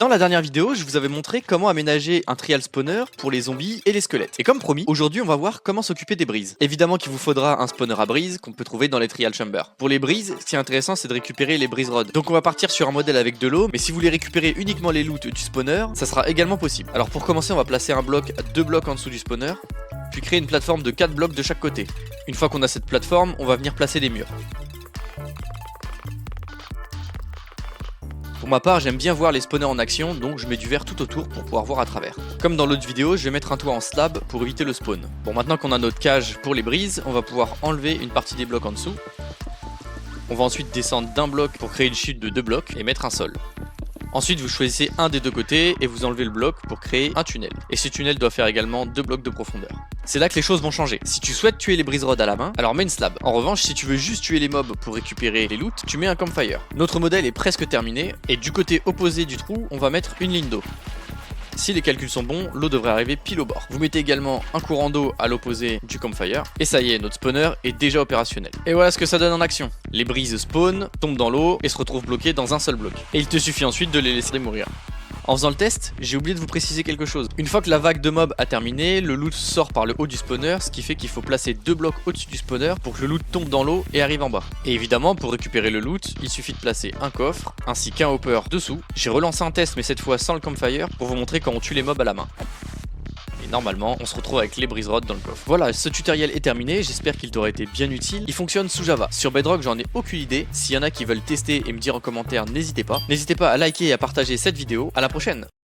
Dans la dernière vidéo, je vous avais montré comment aménager un trial spawner pour les zombies et les squelettes. Et comme promis, aujourd'hui on va voir comment s'occuper des brises. Évidemment qu'il vous faudra un spawner à brises qu'on peut trouver dans les trial chambers. Pour les brises, ce qui est intéressant c'est de récupérer les brise rods. Donc on va partir sur un modèle avec de l'eau, mais si vous voulez récupérer uniquement les loots du spawner, ça sera également possible. Alors pour commencer on va placer un bloc, 2 blocs en dessous du spawner, puis créer une plateforme de 4 blocs de chaque côté. Une fois qu'on a cette plateforme, on va venir placer des murs. Pour ma part, j'aime bien voir les spawners en action, donc je mets du verre tout autour pour pouvoir voir à travers. Comme dans l'autre vidéo, je vais mettre un toit en slab pour éviter le spawn. Bon, maintenant qu'on a notre cage pour les brises, on va pouvoir enlever une partie des blocs en dessous. On va ensuite descendre d'un bloc pour créer une chute de 2 blocs et mettre un sol. Ensuite, vous choisissez un des deux côtés et vous enlevez le bloc pour créer un tunnel. Et ce tunnel doit faire également 2 blocs de profondeur. C'est là que les choses vont changer. Si tu souhaites tuer les brise rods à la main, alors mets une slab. En revanche, si tu veux juste tuer les mobs pour récupérer les loots, tu mets un campfire. Notre modèle est presque terminé et du côté opposé du trou, on va mettre une ligne d'eau. Si les calculs sont bons, l'eau devrait arriver pile au bord. Vous mettez également un courant d'eau à l'opposé du campfire. Et ça y est, notre spawner est déjà opérationnel. Et voilà ce que ça donne en action. Les brises spawn, tombent dans l'eau et se retrouvent bloquées dans un seul bloc. Et il te suffit ensuite de les laisser mourir. En faisant le test, j'ai oublié de vous préciser quelque chose. Une fois que la vague de mobs a terminé, le loot sort par le haut du spawner, ce qui fait qu'il faut placer 2 blocs au-dessus du spawner pour que le loot tombe dans l'eau et arrive en bas. Et évidemment, pour récupérer le loot, il suffit de placer un coffre, ainsi qu'un hopper dessous. J'ai relancé un test, mais cette fois sans le campfire, pour vous montrer quand on tue les mobs à la main. Et normalement, on se retrouve avec les brise rods dans le coffre. Voilà, ce tutoriel est terminé, j'espère qu'il t'aura été bien utile. Il fonctionne sous Java. Sur Bedrock, j'en ai aucune idée. S'il y en a qui veulent tester et me dire en commentaire, n'hésitez pas. N'hésitez pas à liker et à partager cette vidéo. À la prochaine!